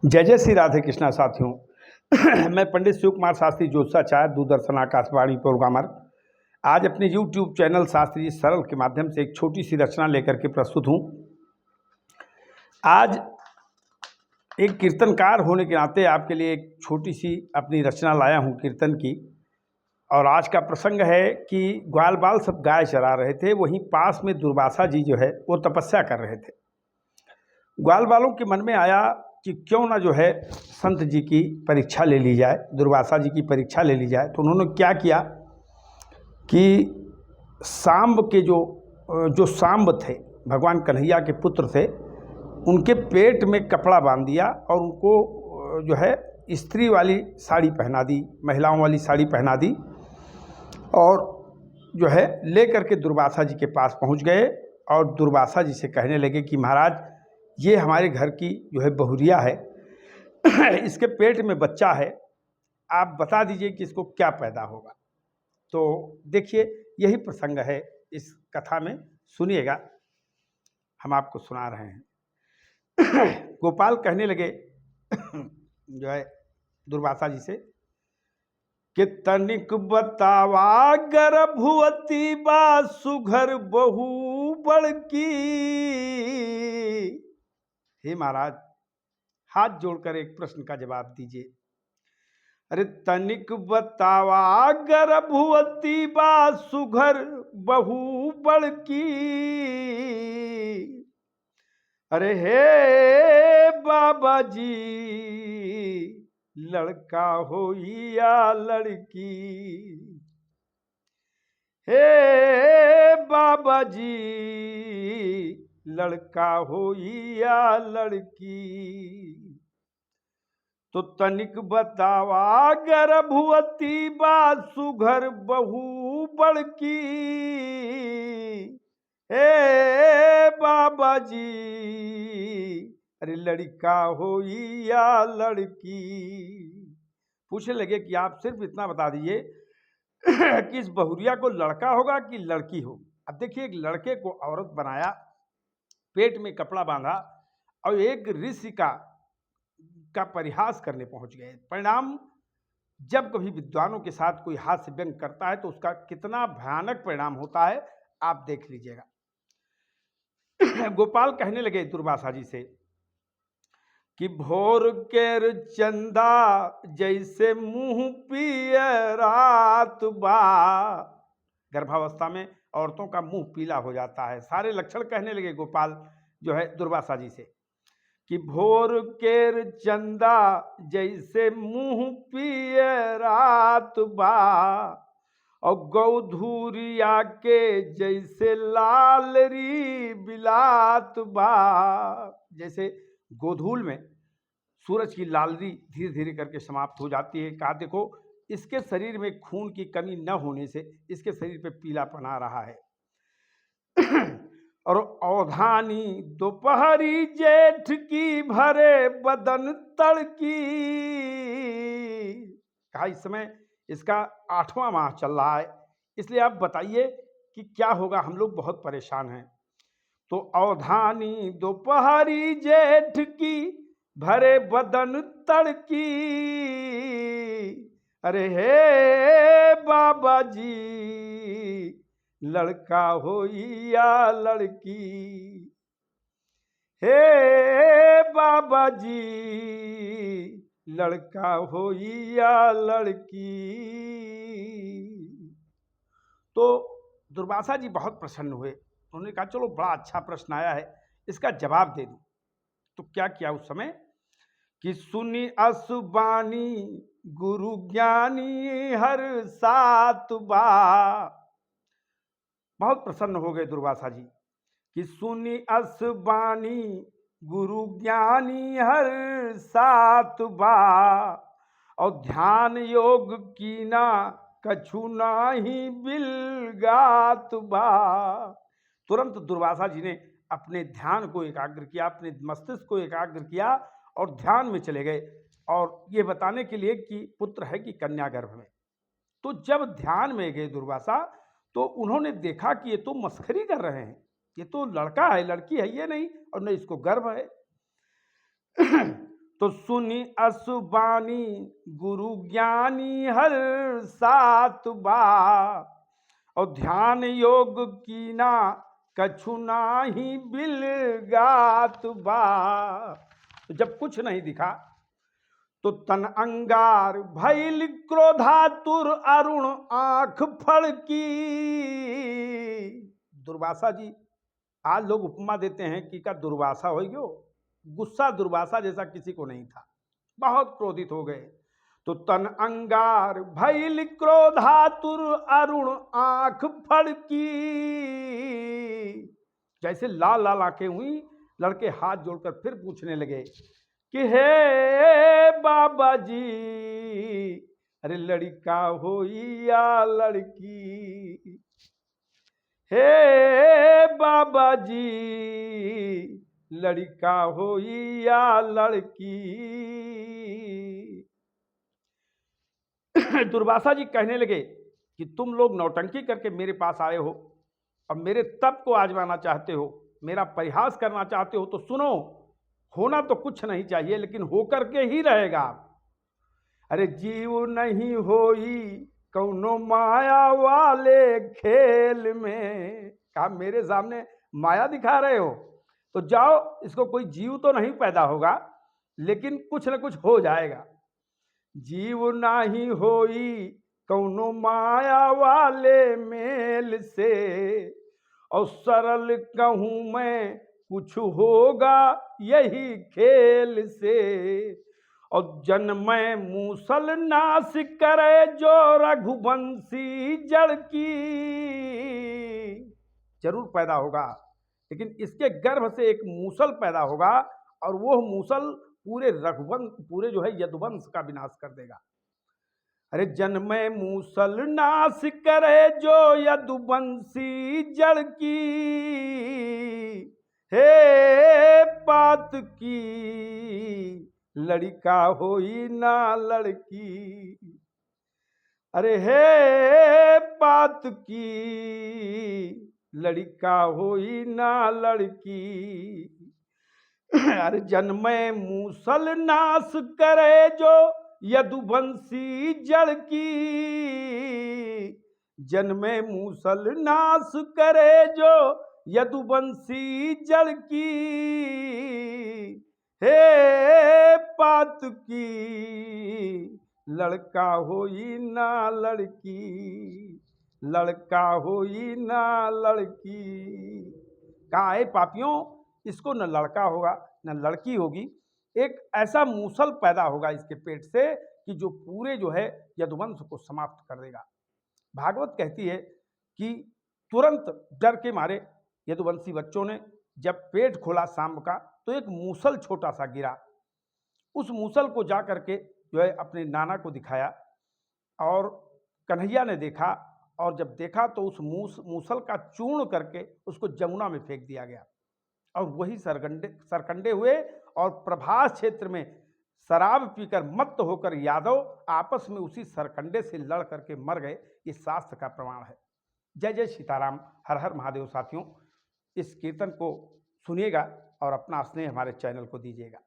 जय जय श्री राधे कृष्णा साथियों। मैं पंडित शिव कुमार शास्त्री ज्योतिषाचार्य दूरदर्शन आकाशवाणी प्रोग्रामर आज अपने YouTube चैनल शास्त्री जी सरल के माध्यम से एक छोटी सी रचना लेकर के प्रस्तुत हूँ। आज एक कीर्तनकार होने के नाते आपके लिए एक छोटी सी अपनी रचना लाया हूँ कीर्तन की। और आज का प्रसंग है कि ग्वाल बाल सब गाय चरा रहे थे, वहीं पास में दुर्वासा जी जो है वो तपस्या कर रहे थे। ग्वाल बालों के मन में आया कि क्यों ना जो है संत जी की परीक्षा ले ली जाए, दुर्वासा जी की परीक्षा ले ली जाए। तो उन्होंने क्या किया कि सांब के जो सांब थे, भगवान कन्हैया के पुत्र थे, उनके पेट में कपड़ा बांध दिया और उनको जो है स्त्री वाली साड़ी पहना दी, महिलाओं वाली साड़ी पहना दी और जो है ले करके दुर्वासा जी के पास पहुंच गए और दुर्वासा जी से कहने लगे कि महाराज, ये हमारे घर की जो है बहुरिया है, इसके पेट में बच्चा है, आप बता दीजिए कि इसको क्या पैदा होगा। तो देखिए यही प्रसंग है इस कथा में, सुनिएगा, हम आपको सुना रहे हैं। गोपाल कहने लगे जो है दुर्वासा जी से कि तनिक बतावा गर्भवती बा सुघर बहु बड़की। हे महाराज, हाथ जोड़कर एक प्रश्न का जवाब दीजिए। अरे तनिक बतावा गर्भवती बा सुघर बहु बड़की। अरे हे बाबा जी, लड़का हो या लड़की। हे बाबा जी, लड़का हो या लड़की। तो तनिक बतावा गर्भवती बा सुघर बहु बड़की। हे बाबा जी, अरे लड़का हो या लड़की। पूछने लगे कि आप सिर्फ इतना बता दीजिए कि इस बहुरिया को लड़का होगा कि लड़की होगी। अब देखिए, एक लड़के को औरत बनाया, पेट में कपड़ा बांधा और एक ऋषि का परिहास करने पहुंच गए। परिणाम, जब कभी विद्वानों के साथ कोई हास्य व्यंग करता है तो उसका कितना भयानक परिणाम होता है आप देख लीजिएगा। गोपाल कहने लगे दुर्वासा जी से कि भोर केर चंदा जैसे मुंह पिए रात बा। गर्भावस्था में औरतों का मुंह पीला हो जाता है। सारे लक्षण कहने लगे गोपाल जो है दुर्वासा जी से कि भोर केर चंदा जैसे मुंह पिए रात बा और गौधूरिया के जैसे लाल री बिलात बा। जैसे गोधूल में सूरज की लालरी धीरे धीरे करके समाप्त हो जाती है। कहा देखो, इसके शरीर में खून की कमी न होने से इसके शरीर पे पीलापन आ रहा है। और अवधानी दोपहरी जेठ की भरे बदन तड़की। कहा इस समय इसका 8वां माह चल रहा है, इसलिए आप बताइए कि क्या होगा, हम लोग बहुत परेशान हैं। तो अवधानी दोपहरी जेठ की भरे बदन तड़की। अरे हे बाबा जी, लड़का हो या लड़की। हे बाबा जी, लड़का हो या लड़की। तो दुर्वासा जी बहुत प्रसन्न हुए। उन्होंने कहा चलो, बड़ा अच्छा प्रश्न आया है, इसका जवाब दे दूं। तो क्या किया उस समय कि सुनी असुबानी गुरु ज्ञानी हर सात बा। बहुत प्रसन्न हो गए दुर्वासा जी कि सुनी असबानी गुरु ज्ञानी हर सात बा और ध्यान योग कीना कछु नाही बिलगात बा। तुरंत दुर्वासा जी ने अपने ध्यान को एकाग्र किया, अपने मस्तिष्क को एकाग्र किया और ध्यान में चले गए और ये बताने के लिए कि पुत्र है कि कन्या गर्भ में। तो जब ध्यान में गए दुर्वासा, तो उन्होंने देखा कि ये तो मस्खरी कर रहे हैं, ये तो लड़का है, लड़की है ये नहीं, और न इसको गर्भ है। तो सुनी असुबानी गुरु ज्ञानी हर सात बा, और ध्यान योग कीना कछु नाही बिल गात बा। तो जब कुछ नहीं दिखा तो तन अंगार भैल क्रोधातुर अरुण आंख फड़की। दुर्वासा जी, आज लोग उपमा देते हैं कि का दुर्वासा हो गयो, गुस्सा दुर्वासा जैसा किसी को नहीं था, बहुत क्रोधित हो गए। तो तन अंगार भैल क्रोधातुर अरुण आंख फड़की, जैसे लाल लाल आंखें हुई, लड़के हाथ जोड़कर फिर पूछने लगे कि हे बाबा जी, अरे लड़का हो या लड़की, हे बाबा जी लड़का हो या लड़की। दुर्वासा जी कहने लगे कि तुम लोग नौटंकी करके मेरे पास आए हो, अब मेरे तप को आजमाना चाहते हो, मेरा परिहास करना चाहते हो, तो सुनो, होना तो कुछ नहीं चाहिए लेकिन होकर के ही रहेगा। अरे जीव नहीं होई कौनो माया वाले खेल में, कहा मेरे सामने माया दिखा रहे हो तो जाओ, इसको कोई जीव तो नहीं पैदा होगा लेकिन कुछ न कुछ हो जाएगा। जीव नहीं होई कौनो माया वाले मेल से, और सरल कहूं मैं कुछ होगा यही खेल से, और जन्मे मूसल नाश करे जो रघुवंशी जड़ की। जरूर पैदा होगा लेकिन इसके गर्भ से एक मूसल पैदा होगा और वो मूसल पूरे रघुवंश, पूरे जो है यदुवंश का विनाश कर देगा। अरे जन्मे मूसल नाश करे जो यदुवंशी जड़ की, हे पात की लड़का होई ना लड़की। अरे हे पात की लड़का होई ना लड़की। अरे जन्मे मूसल नाश करे जो यदुवंशी जड़ की, जन्मे मूसल नाश करे जो यदुवंशी जड़ की, हे पात की लड़का होई ना लड़की, लड़का होई ना लड़की। कहा है पापियों, इसको न लड़का होगा न लड़की होगी, एक ऐसा मूसल पैदा होगा इसके पेट से कि जो पूरे जो है यदुवंश को समाप्त कर देगा। भागवत कहती है कि तुरंत डर के मारे यदुवंशी बच्चों ने जब पेट खोला सांब का तो एक मूसल छोटा सा गिरा, उस मूसल को जा करके जो है अपने नाना को दिखाया और कन्हैया ने देखा, और जब देखा तो उस मूसल का चूर्ण करके उसको जमुना में फेंक दिया गया और वही सरकंडे हुए और प्रभास क्षेत्र में शराब पीकर मत्त होकर यादव आपस में उसी सरकंडे से लड़ करके मर गए। ये शास्त्र का प्रमाण है। जय जय सीताराम, हर हर महादेव। साथियों, इस कीर्तन को सुनिएगा और अपना स्नेह हमारे चैनल को दीजिएगा।